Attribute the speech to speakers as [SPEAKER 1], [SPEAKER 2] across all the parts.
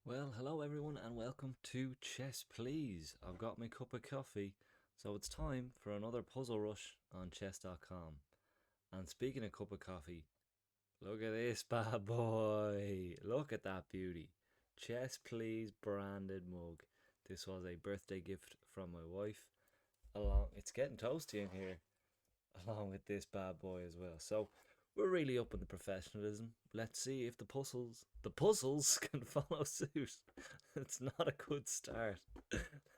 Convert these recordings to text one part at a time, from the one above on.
[SPEAKER 1] Well, hello everyone, and welcome to Chess Please. I've got my cup of coffee, so it's time for another puzzle rush on chess.com. And speaking of cup of coffee, look at this bad boy. Look at that beauty. Chess Please branded mug. This was a birthday gift from my wife. It's getting toasty in here, along with this bad boy as well. So we're really up in the professionalism. Let's see if the puzzles can follow suit. It's not a good start.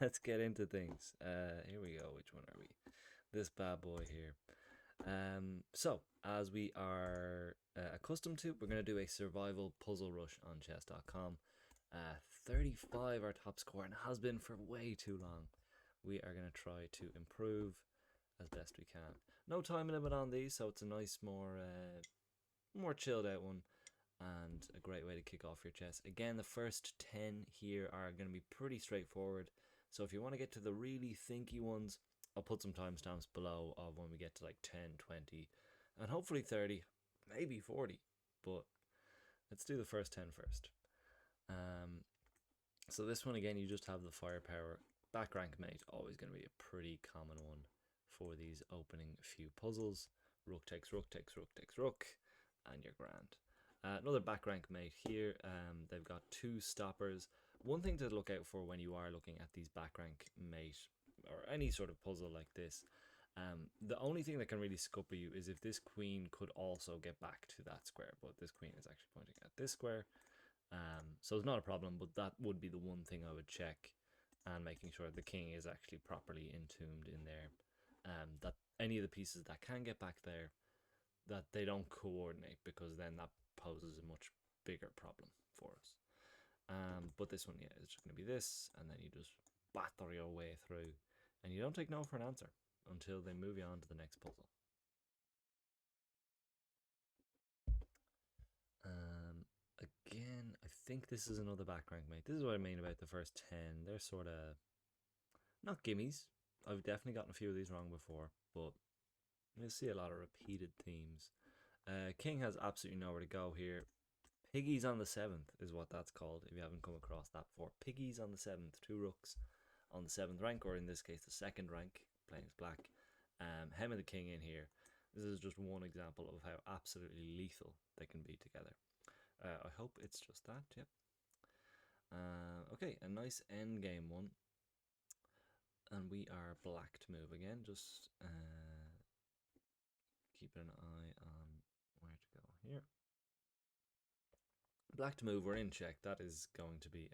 [SPEAKER 1] Let's get into things. Here we go. Which one are we? This bad boy here. So as we are accustomed to, we're going to do a survival puzzle rush on chess.com. 35 our top score, and has been for way too long. We are going to try to improve as best we can. No time limit on these, so it's a nice, more chilled out one, and a great way to kick off your chess. Again, the first 10 here are going to be pretty straightforward. So if you want to get to the really thinky ones, I'll put some timestamps below of when we get to like 10, 20, and hopefully 30, maybe 40. But let's do the first 10 first. So this one again, you just have the firepower. Back rank mate, always going to be a pretty common one for these opening few puzzles. Rook takes rook takes rook takes rook, and you're grand. Another back rank mate here. They've got two stoppers. One thing to look out for when you are looking at these back rank mate or any sort of puzzle like this, the only thing that can really scupper you is if this queen could also get back to that square, but this queen is actually pointing at this square. So it's not a problem, but that would be the one thing I would check, and making sure the king is actually properly entombed in there. That any of the pieces that can get back there, that they don't coordinate, because then that poses a much bigger problem for us. But this one, yeah, is just going to be this, and then you just batter your way through, and you don't take no for an answer until they move you on to the next puzzle. Again, I think this is another back rank mate. This is what I mean about the first 10. They're sort of not gimmies. I've definitely gotten a few of these wrong before, but you'll see a lot of repeated themes. King has absolutely nowhere to go here. Piggies on the 7th is what that's called, if you haven't come across that before. Piggies on the 7th, two rooks on the 7th rank, or in this case, the 2nd rank, playing as black. Hem of the king in here. This is just one example of how absolutely lethal they can be together. I hope it's just that, yep. Okay, a nice end game one. And we are black to move again, just keeping an eye on where to go here. Black to move, we're in check. That is going to be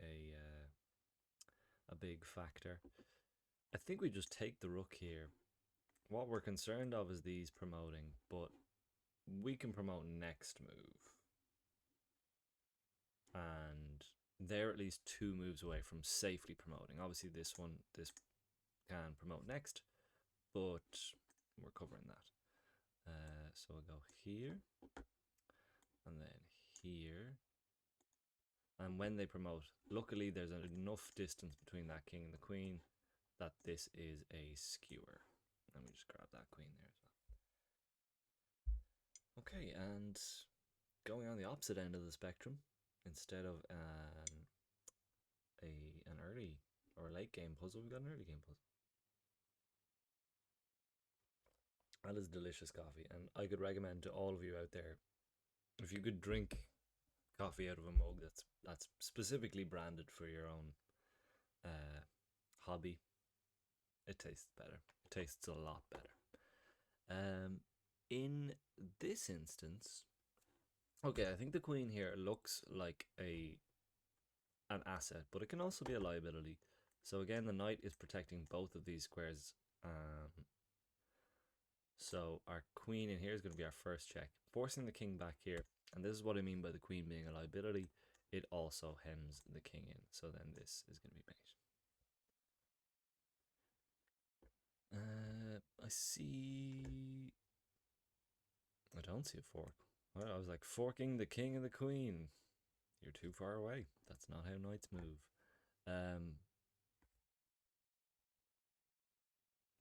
[SPEAKER 1] a big factor. I think we just take the rook here. What we're concerned of is these promoting, but we can promote next move. And they're at least 2 moves away from safely promoting. Obviously this can promote next, but we're covering that. So we'll go here, and then here. And when they promote, luckily there's enough distance between that king and the queen that this is a skewer. Let me just grab that queen there as well. Okay, and going on the opposite end of the spectrum, instead of an early or a late game puzzle, we've got an early game puzzle. That is delicious coffee, and I could recommend to all of you out there, if you could drink coffee out of a mug that's specifically branded for your own hobby, it tastes better. It tastes a lot better. In this instance, okay, I think the queen here looks like an asset, but it can also be a liability. So again, the knight is protecting both of these squares. So our queen in here is going to be our first check, forcing the king back here. And this is what I mean by the queen being a liability. It also hems the king in. So then this is going to be mate. I see. I don't see a fork. Well, I was like, forking the king and the queen. You're too far away. That's not how knights move.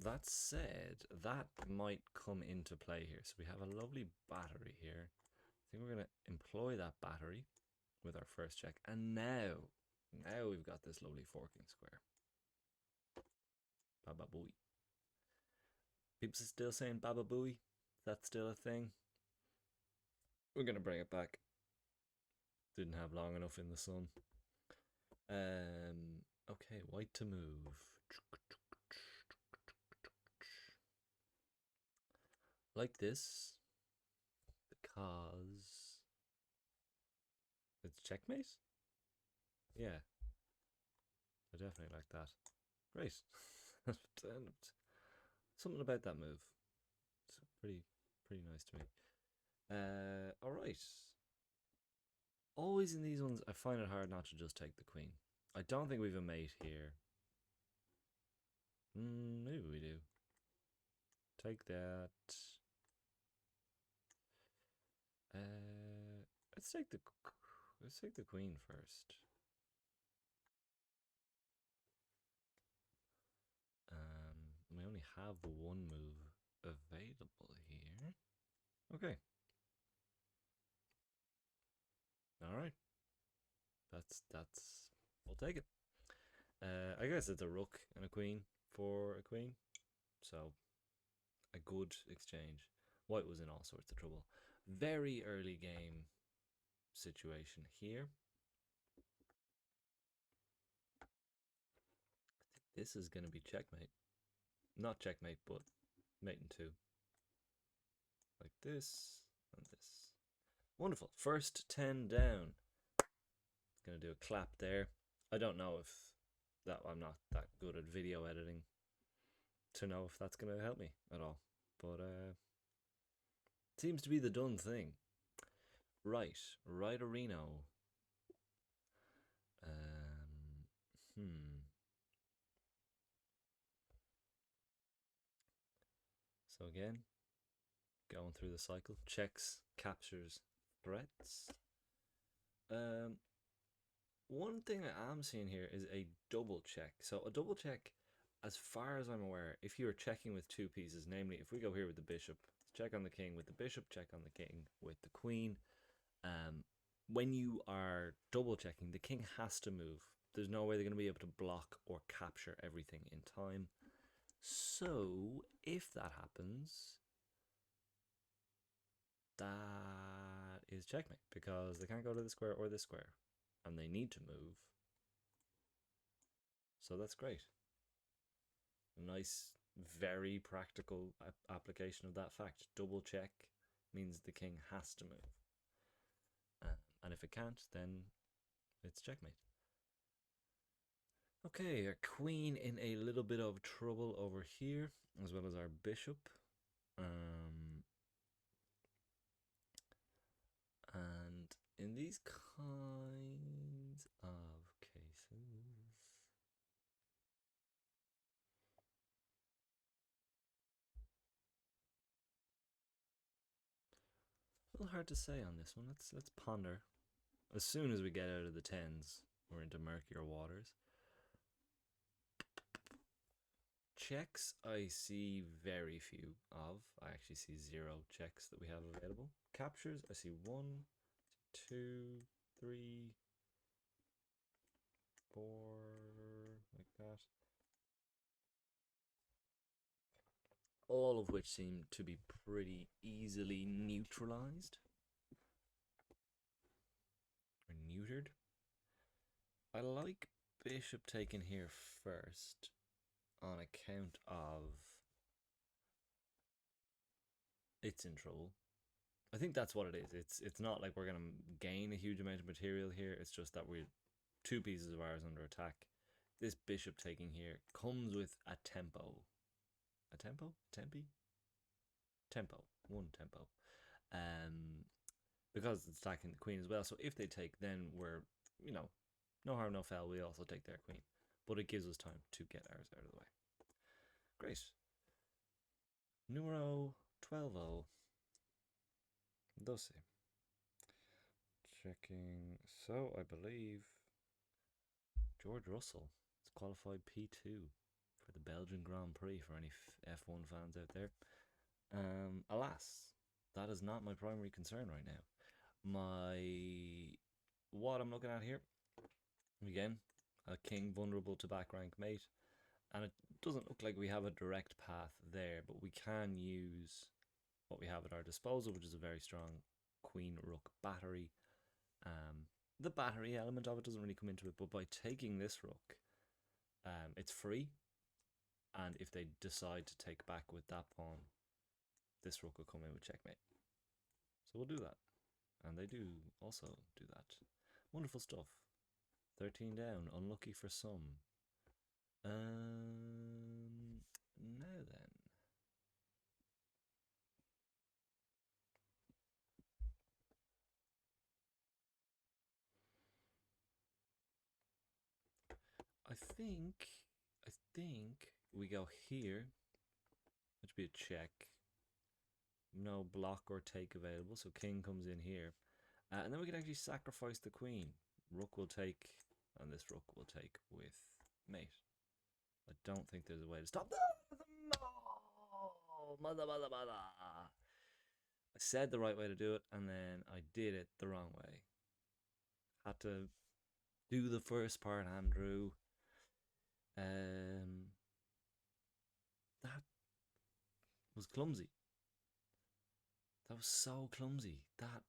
[SPEAKER 1] That said, that might come into play here. So we have a lovely battery here. I think we're going to employ that battery with our first check. And now Now we've got this lovely forking square. Baba Booey. People still saying Baba Booey? That's still a thing? We're gonna bring it back. Didn't have long enough in the sun. Okay, white to move. Like this. Because it's checkmate? Yeah. I definitely like that. Great. Something about that move. It's pretty nice to me. Alright. Always in these ones, I find it hard not to just take the queen. I don't think we've a mate here. Maybe we do. Take that. Let's take the queen first. We only have one move available here. Okay. Alright. That's we'll take it. I guess it's a rook and a queen for a queen. So a good exchange. White was in all sorts of trouble. Very early game situation here. This is going to be checkmate. Not checkmate, but mate in two. Like this and this. Wonderful. First 10 down. Gonna do a clap there. I don't know if I'm not that good at video editing to know if that's gonna help me at all. But seems to be the done thing. Right, Reno. So again, going through the cycle, checks, captures, threats. One thing I am seeing here is a double check. So a double check, as far as I'm aware, if you are checking with two pieces, namely if we go here with the bishop, check on the king with the bishop, check on the king with the queen. When you are double checking, the king has to move. There's no way they're going to be able to block or capture everything in time. So if that happens, that is checkmate, because they can't go to the square or this square, and they need to move. So that's great. A nice, very practical application of that fact. Double check means the king has to move. And if it can't, then it's checkmate. Okay, our queen in a little bit of trouble over here, as well as our bishop. And in these kinds of cases, a little hard to say on this one. Let's ponder. As soon as we get out of the tens, we're into murkier waters. Checks I see very few of. I actually see 0 checks that we have available. Captures I see 1, 2, 3, 4, like that. All of which seem to be pretty easily neutralized or neutered. I like bishop taken here first on account of it's in trouble. I think that's what it is. It's not like we're gonna gain a huge amount of material here. It's just that we're 2 pieces of ours under attack. This bishop taking here comes with a tempo. A tempo? Tempi? Tempo. 1 tempo. Because it's attacking the queen as well. So if they take, then we're, no harm, no foul. We also take their queen. But it gives us time to get ours out of the way. Great. Numero 12. 12. Checking. So I believe George Russell is qualified P2 for the Belgian Grand Prix for any F1 fans out there. Alas, that is not my primary concern right now. What I'm looking at here, again, a king vulnerable to back rank mate, and it doesn't look like we have a direct path there, but we can use what we have at our disposal, which is a very strong queen rook battery. The battery element of it doesn't really come into it, but by taking this rook, it's free, and if they decide to take back with that pawn, this rook will come in with checkmate. So we'll do that, and they do also do that. Wonderful stuff. 13 down, unlucky for some. Now then. I think we go here. That'd be a check. No block or take available, so king comes in here. And then we can actually sacrifice the queen. Rook will take, and this rook will take with mate. I don't think there's a way to stop that. No! Mother. I said the right way to do it, and then I did it the wrong way. Had to do the first part, Andrew. That was clumsy. That was so clumsy. That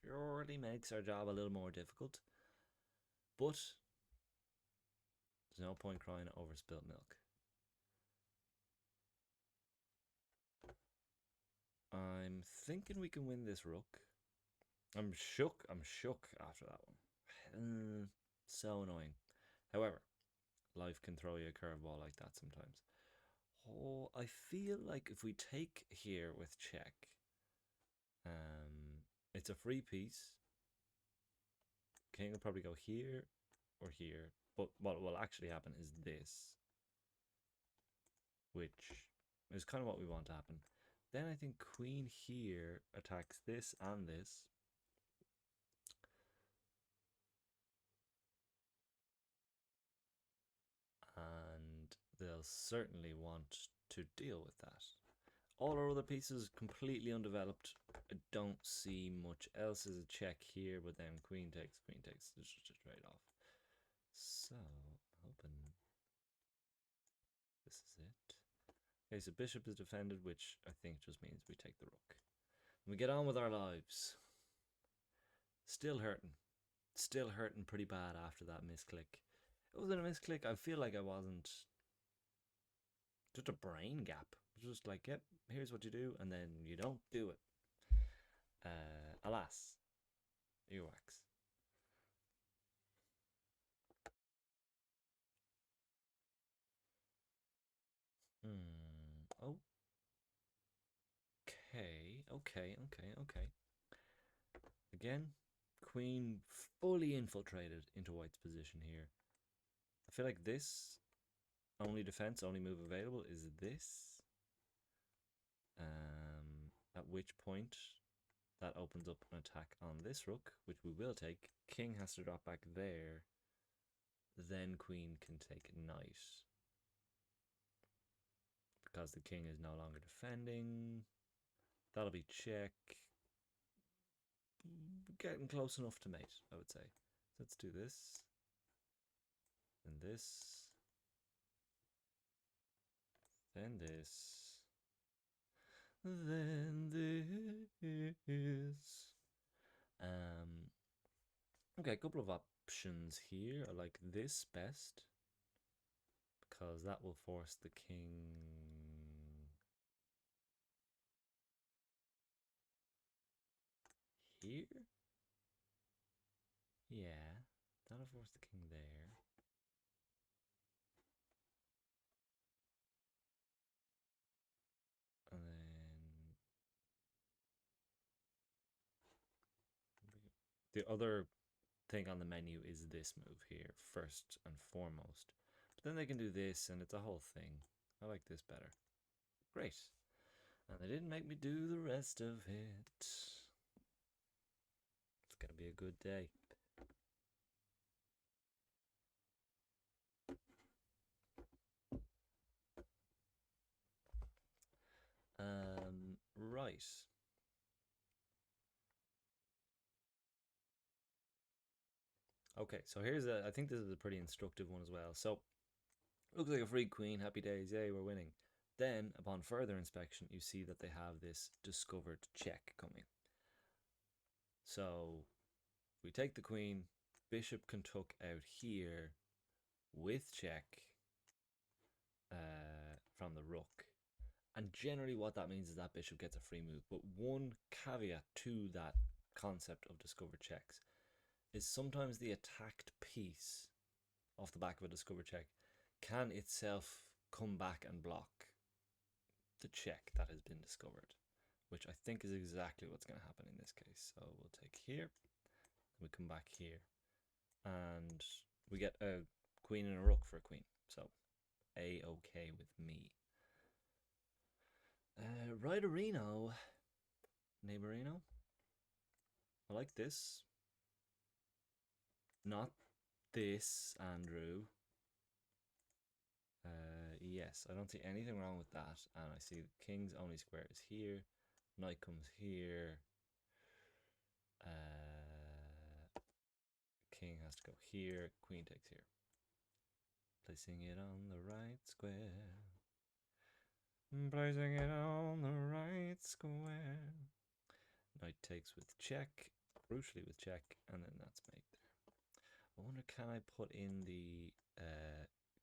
[SPEAKER 1] surely makes our job a little more difficult. But there's no point crying over spilt milk. I'm thinking we can win this rook. I'm shook after that one. So annoying. However, life can throw you a curveball like that sometimes. Oh, I feel like if we take here with check, it's a free piece. King will probably go here or here, but what will actually happen is this, which is kind of what we want to happen. Then I think queen here attacks this and this. And they'll certainly want to deal with that. All our other pieces completely undeveloped. I don't see much else as a check here, but then queen takes. It's just a trade off. So, hoping this is it. Okay, so bishop is defended, which I think just means we take the rook. And we get on with our lives. Still hurting. Still hurting pretty bad after that misclick. It wasn't a misclick. I feel like I wasn't. Just a brain gap. It was just like, yep, here's what you do, and then you don't do it. Alas, earwax. Oh. Okay. Again, queen fully infiltrated into white's position here. I feel like this only defense, only move available is this. At which point that opens up an attack on this rook, which we will take. King has to drop back there. Then queen can take knight. Because the king is no longer defending. That'll be check. Getting close enough to mate, I would say. So let's do this. And this. Then this. Then this. Okay, a couple of options here. I like this best. Because that will force the king. Here? Yeah, that'll force the king there. And then the other thing on the menu is this move here, first and foremost. But then they can do this, and it's a whole thing. I like this better. Great. And they didn't make me do the rest of it. It's gonna be a good day. Right. Okay, so I think this is a pretty instructive one as well. So, looks like a free queen, happy days, yay, we're winning. Then, upon further inspection, you see that they have this discovered check coming. So, we take the queen, bishop can tuck out here with check from the rook. And generally, what that means is that bishop gets a free move. But one caveat to that concept of discovered checks is sometimes the attacked piece off the back of a discovered check can itself come back and block the check that has been discovered, which I think is exactly what's going to happen in this case. So we'll take here, we come back here, and we get a queen and a rook for a queen. So A-okay with me. Righterino, neighborino. I like this. Not this, Andrew. Yes, I don't see anything wrong with that. And I see the king's only square is here. Knight comes here. King has to go here. Queen takes here. Placing it on the right square. Placing it on the right square. Knight takes with check. Crucially with check. And then that's mate there. I wonder, can I put in the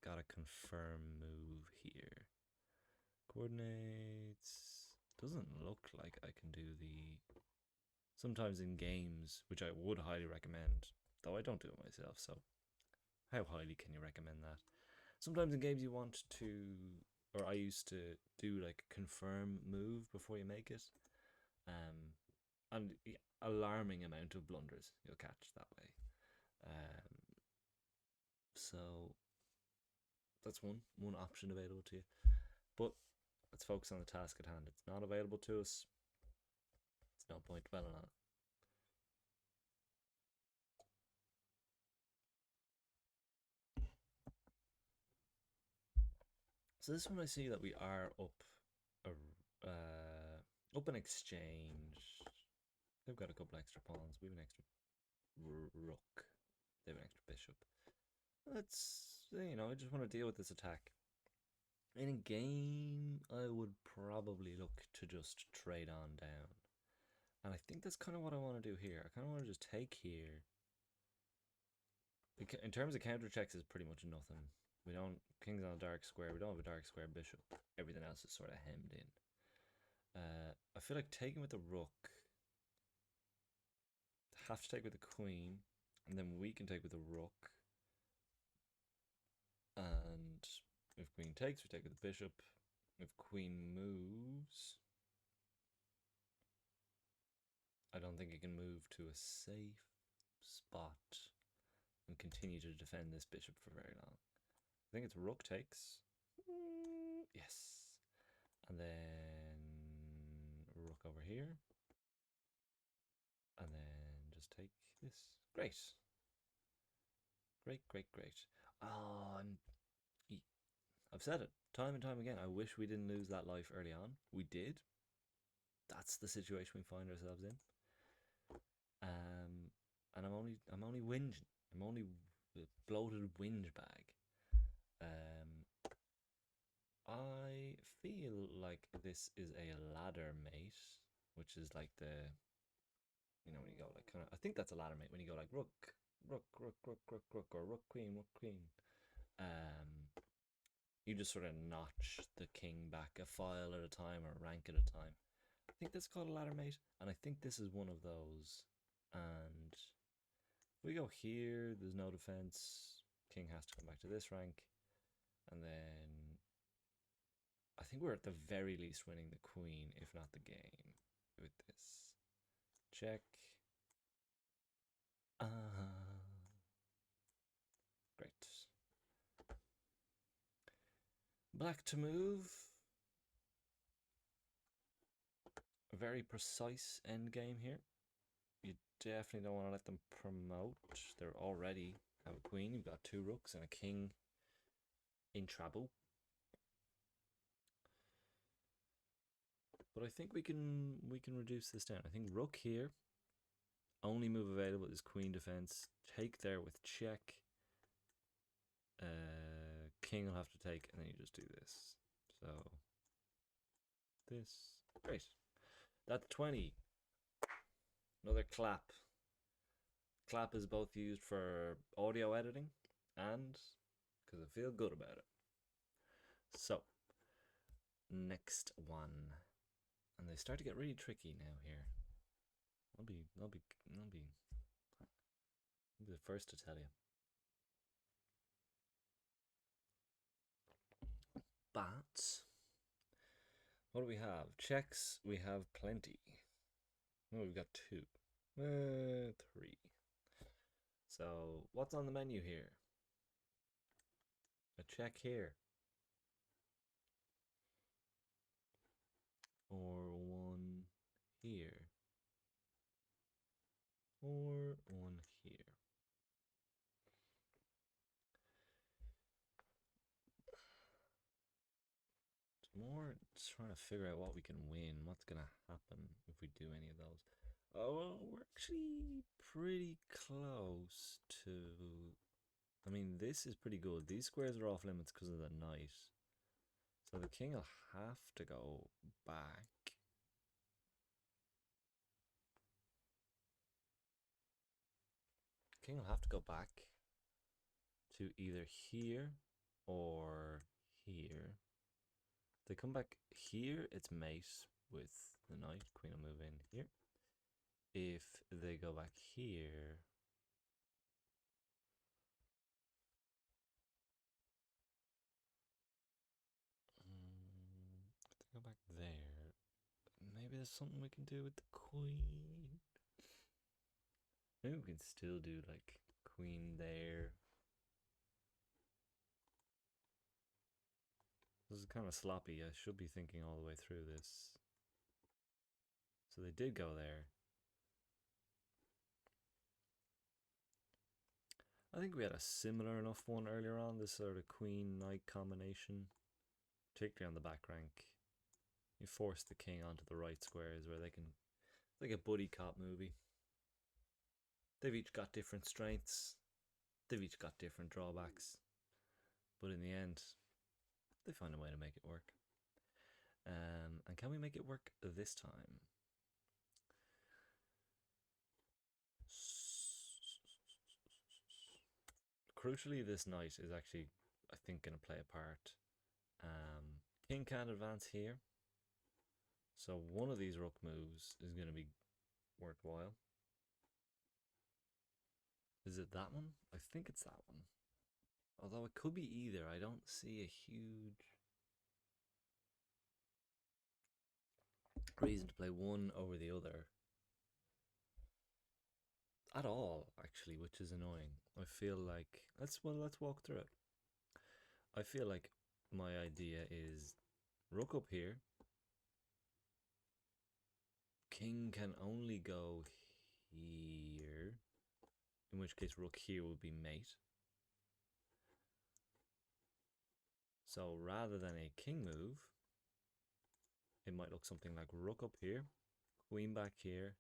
[SPEAKER 1] gotta confirm move here? Coordinates. Doesn't look like I can do the... Sometimes in games, which I would highly recommend, though I don't do it myself, so how highly can you recommend that? Sometimes in games you want to, or I used to do like confirm move before you make it, and alarming amount of blunders you'll catch that way. So that's one option available to you. But let's focus on the task at hand. It's not available to us. There's no point dwelling on it. So this one I see that we are up an exchange. They've got a couple extra pawns. We have an extra rook. They have an extra bishop. Let's, I just want to deal with this attack. In a game, I would probably look to just trade on down. And I think that's kind of what I want to do here. I kind of want to just take here. In terms of counter checks, is pretty much nothing. We don't, king's on a dark square, we don't have a dark square bishop. Everything else is sort of hemmed in. I feel like taking with the rook, have to take with the queen, and then we can take with the rook. And if queen takes, we take with the bishop. If queen moves, I don't think it can move to a safe spot and continue to defend this bishop for very long. I think it's rook takes. Yes. And then rook over here. And then just take this. Great. Great, great, great. Oh, I've said it time and time again. I wish we didn't lose that life early on. We did. That's the situation we find ourselves in. And I'm only whinging. I'm only a bloated whinge bag. I feel like this is a ladder mate, which is like the, when you go like kind of, I think that's a ladder mate when you go like rook, rook, rook, rook, rook, rook, or rook, queen, rook, queen. You just sort of notch the king back a file at a time or rank at a time. I think that's called a ladder mate, and I think this is one of those. And if we go here, there's no defense. King has to come back to this rank, and then I think we're at the very least winning the queen, if not the game, with this. Check. Great. Black to move. A very precise endgame here. You definitely don't want to let them promote. They're already have a queen. You've got two rooks and a king in trouble. But I think we can reduce this down. I think rook here. Only move available is queen defense. take there with check. King will have to take, and then you just do this. So this, great. That's 20. Another clap. Clap is both used for audio editing and because I feel good about it. So next one, and they start to get really tricky now here. I'll be the first to tell you. But what do we have? Checks, we have plenty. Oh, we've got 2. 3. So what's on the menu here? A check here. Or one here. Or one here. It's more trying to figure out what we can win, what's going to happen if we do any of those. Oh, well, we're actually pretty close to... I mean, this is pretty good. These squares are off limits because of the knight. So the king will have to go back. King will have to go back to either here or here. If they come back here, it's mate with the knight. Queen will move in here. If they go back here, if they go back there, maybe there's something we can do with the queen. Maybe we can still do like queen there. This is kind of sloppy. I should be thinking all the way through this. So they did go there. I think we had a similar enough one earlier on, this sort of queen-knight combination, particularly on the back rank. You force the king onto the right squares where they can, it's like a buddy cop movie. They've each got different strengths, they've each got different drawbacks, but in the end, they find a way to make it work. And can we make it work this time? Crucially, this knight is actually, I think, going to play a part. King can't advance here, so one of these rook moves is going to be worthwhile. Is it that one? I think it's that one. Although it could be either. I don't see a huge reason to play one over the other at all, actually, which is annoying. I feel like let's walk through it. I feel like my idea is rook up here. King can only go here, in which case rook here would be mate. So rather than a king move, it might look something like rook up here, queen back here.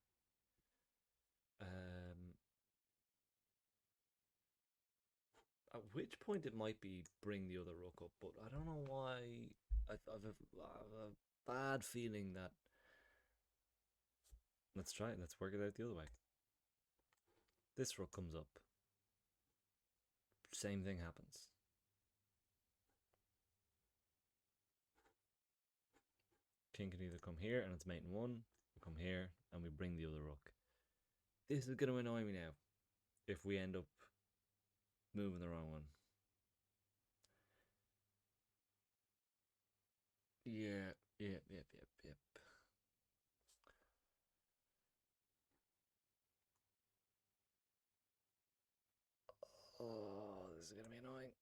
[SPEAKER 1] At which point it might be bring the other rook up, but I don't know why. I've a bad feeling that. Let's try it. Let's work it out the other way. This rook comes up. Same thing happens. King can either come here and it's mate in one, we come here and we bring the other rook. This is going to annoy me now if we end up moving the wrong one. Yep. Oh, this is going to be annoying.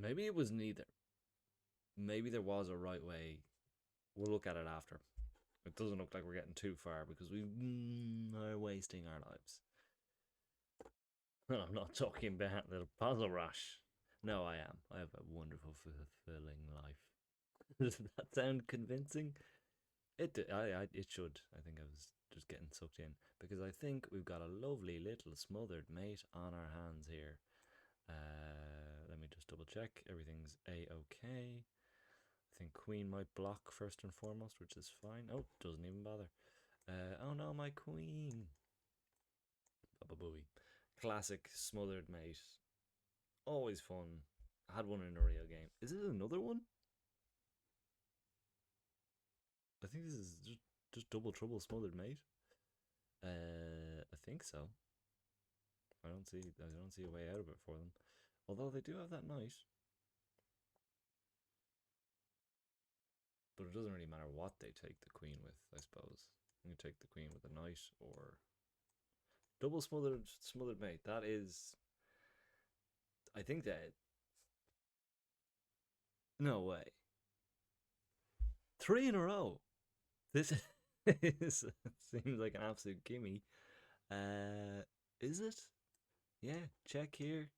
[SPEAKER 1] Maybe it was neither. Maybe there was a right way. We'll look at it after. It doesn't look like we're getting too far because we are wasting our lives. I'm not talking about the puzzle rush. No, I am. I have a wonderful, fulfilling life. Does that sound convincing? It should. I think I was just getting sucked in, because I think we've got a lovely little smothered mate on our hands here. Let me just double check. Everything's a-okay. I think queen might block first and foremost, which is fine. Oh, doesn't even bother. Oh no, my queen. Baba booey. Classic smothered mate. Always fun. I had one in a real game. Is it another one? I think this is just double trouble smothered mate. I think so. I don't see a way out of it for them. Although they do have that knight. But it doesn't really matter what they take the queen with, I suppose. You take the queen with a knight or double smothered mate. That is, I think that, no way. 3 in a row. This is seems like an absolute gimme. Is it? Yeah, check here.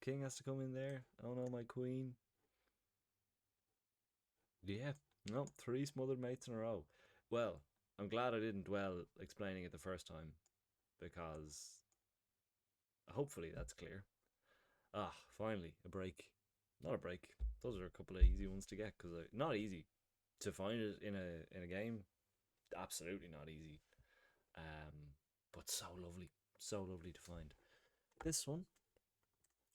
[SPEAKER 1] King has to come in there. Oh no, my queen. Yeah, no, 3 smothered mates in a row. Well, I'm glad I didn't dwell explaining it the first time, because hopefully that's clear. Ah, finally, a break. Not a break. Those are a couple of easy ones to get, because not easy to find it in a game. Absolutely not easy. But so lovely to find. This one,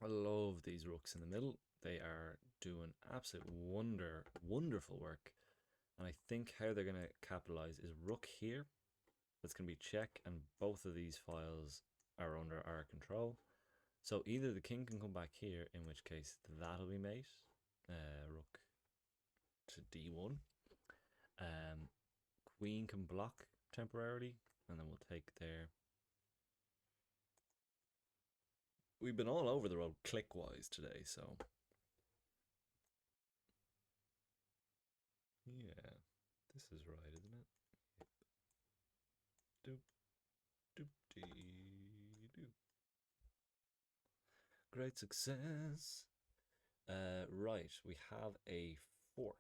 [SPEAKER 1] I love these rooks in the middle. They are doing absolute wonderful work. And I think how they're going to capitalize is rook here. That's going to be check, and both of these files are under our control. So either the king can come back here, in which case that'll be mate. Rook to d1. Queen can block temporarily, and then we'll take there. We've been all over the road click-wise today, so yeah, this is right, isn't it? Doop, doop, dee, doop. Great success. Right, we have a fork.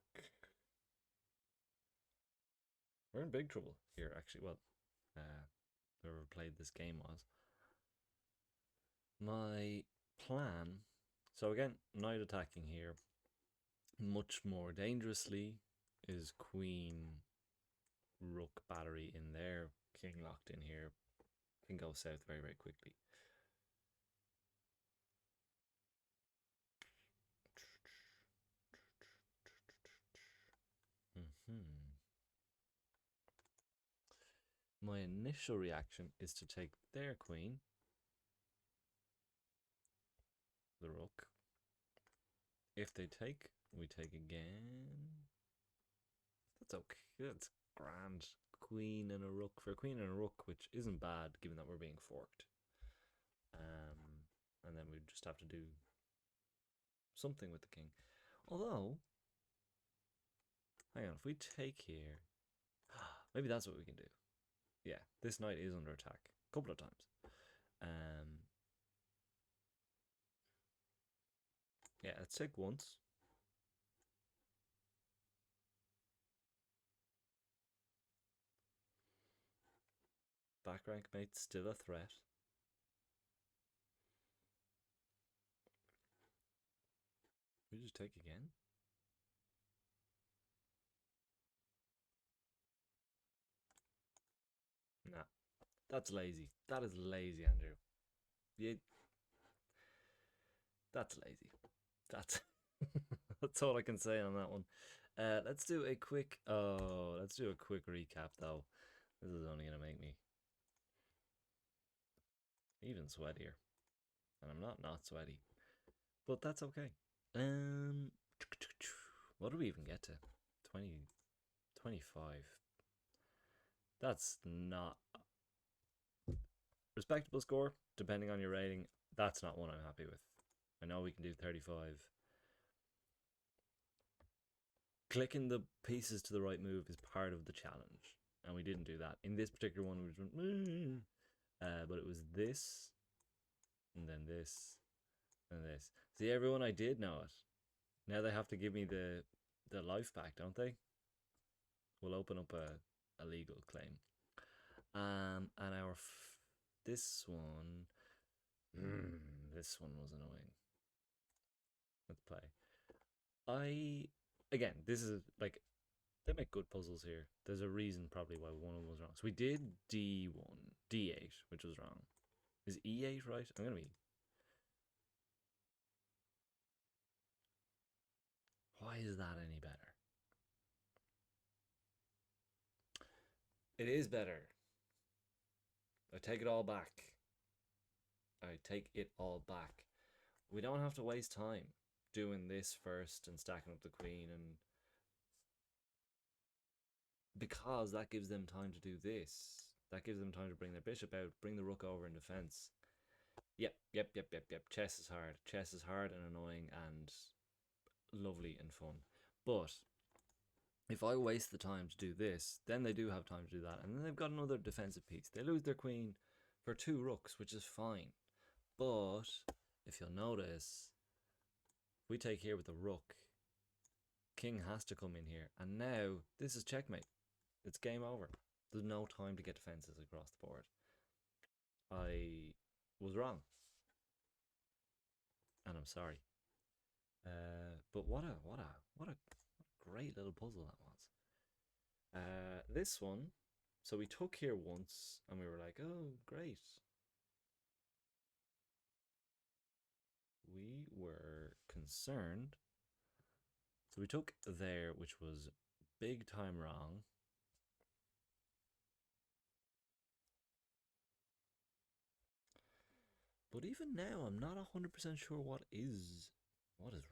[SPEAKER 1] We're in big trouble here, actually. Well, whoever played this game was. My plan, so again, knight attacking here. Much more dangerously is queen, rook battery in there, king locked in here. Can go south very quickly. My initial reaction is to take their queen, the rook. If they take, we take again. That's okay. That's grand. Queen and a rook. For a queen and a rook, which isn't bad given that we're being forked. And then we just have to do something with the king. Although, hang on, if we take here, maybe that's what we can do. Yeah, this knight is under attack a couple of times. Yeah, let's take once. Back rank mate still a threat. We just take again. Nah, that's lazy. That is lazy, Andrew. Yeah, that's lazy. That's that's all I can say on that one. Let's do a quick recap though. This is only gonna make me even sweatier, and I'm not sweaty, but that's okay. What do we even get to? 20, 25. That's not respectable score, depending on your rating. That's not one I'm happy with. I know we can do 35. Clicking the pieces to the right move is part of the challenge, and we didn't do that. In this particular one, we just went, but it was this, and then this, and this. See, everyone, I did know it. Now they have to give me the life back, don't they? We'll open up a legal claim. This one. This one was annoying. Let's play. Again, this is like, they make good puzzles here. There's a reason probably why one of them was wrong. So we did D1, D8, which was wrong. Is E8 right? I'm gonna be. Why is that any better? It is better. I take it all back. I take it all back. We don't have to waste time doing this first and stacking up the queen, and because that gives them time to do this. That gives them time to bring their bishop out, bring the rook over in defense. Yep. Chess is hard. Chess is hard and annoying and lovely and fun. But if I waste the time to do this, then they do have time to do that, and then they've got another defensive piece. They lose their queen for 2 rooks, which is fine. But if you'll notice, if we take here with the rook, king has to come in here, and now this is checkmate. It's game over. There's no time to get defenses across the board. I was wrong, and I'm sorry. But what a great little puzzle that was. This one, so we took here once, and we were like, oh, great. We were concerned. So we took there, which was big time wrong. But even now, I'm not 100% sure what is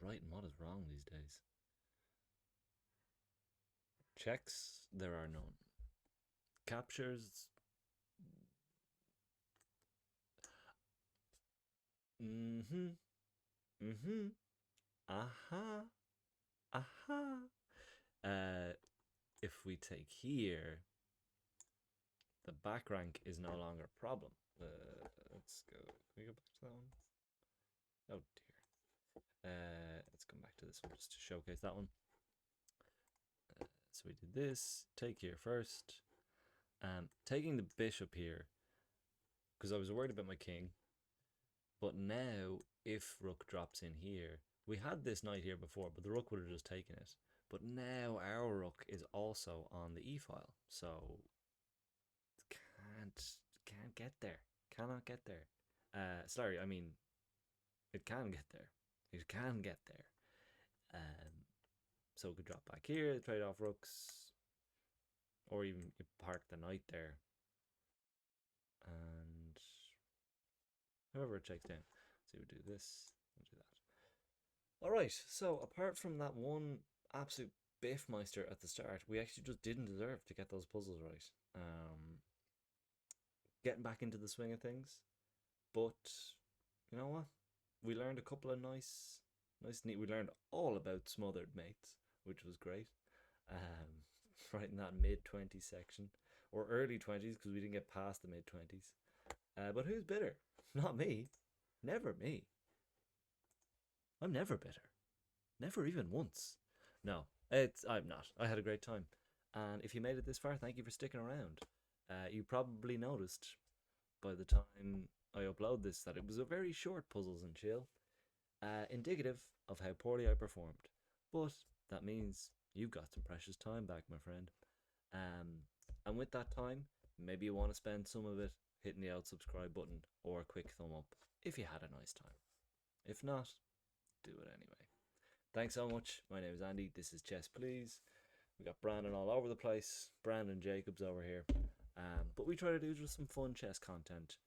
[SPEAKER 1] right and what is wrong these days. Checks, there are none. Captures, aha, if we take here, the back rank is no longer a problem. Let's go. Can we go back to that one? Oh dear. Let's come back to this one just to showcase that one. So we did this. Take here first. Taking the bishop here, because I was worried about my king. But now, if rook drops in here, we had this knight here before, but the rook would have just taken it. But now our rook is also on the e-file, so can't get there. Cannot get there. Sorry, I mean, it can get there. It can get there. So we could drop back here, trade off rooks, or even you park the knight there, and however it checks down. So we do this, we'll do that. All right. So apart from that one absolute biffmeister at the start, we actually just didn't deserve to get those puzzles right. Getting back into the swing of things, but you know what? We learned a couple of nice, neat. We learned all about Smothered mates, which was great. Right in that mid-20s section, or early 20s, because we didn't get past the mid-20s. But who's bitter? Not me. Never me. I'm never bitter. Never even once. No, I'm not. I had a great time. And if you made it this far, thank you for sticking around. You probably noticed by the time I upload this that it was a very short Puzzles and Chill, indicative of how poorly I performed. But that means you've got some precious time back, my friend. And with that time, maybe you want to spend some of it hitting the out subscribe button or a quick thumb up if you had a nice time. If not, do it anyway. Thanks so much. My name is Andy. This is Chess Please. We got Brandon all over the place. Brandon Jacobs over here. But we try to do just some fun chess content.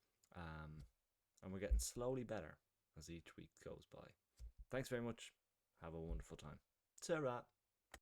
[SPEAKER 1] And we're getting slowly better as each week goes by. Thanks very much. Have a wonderful time. Ta-ra.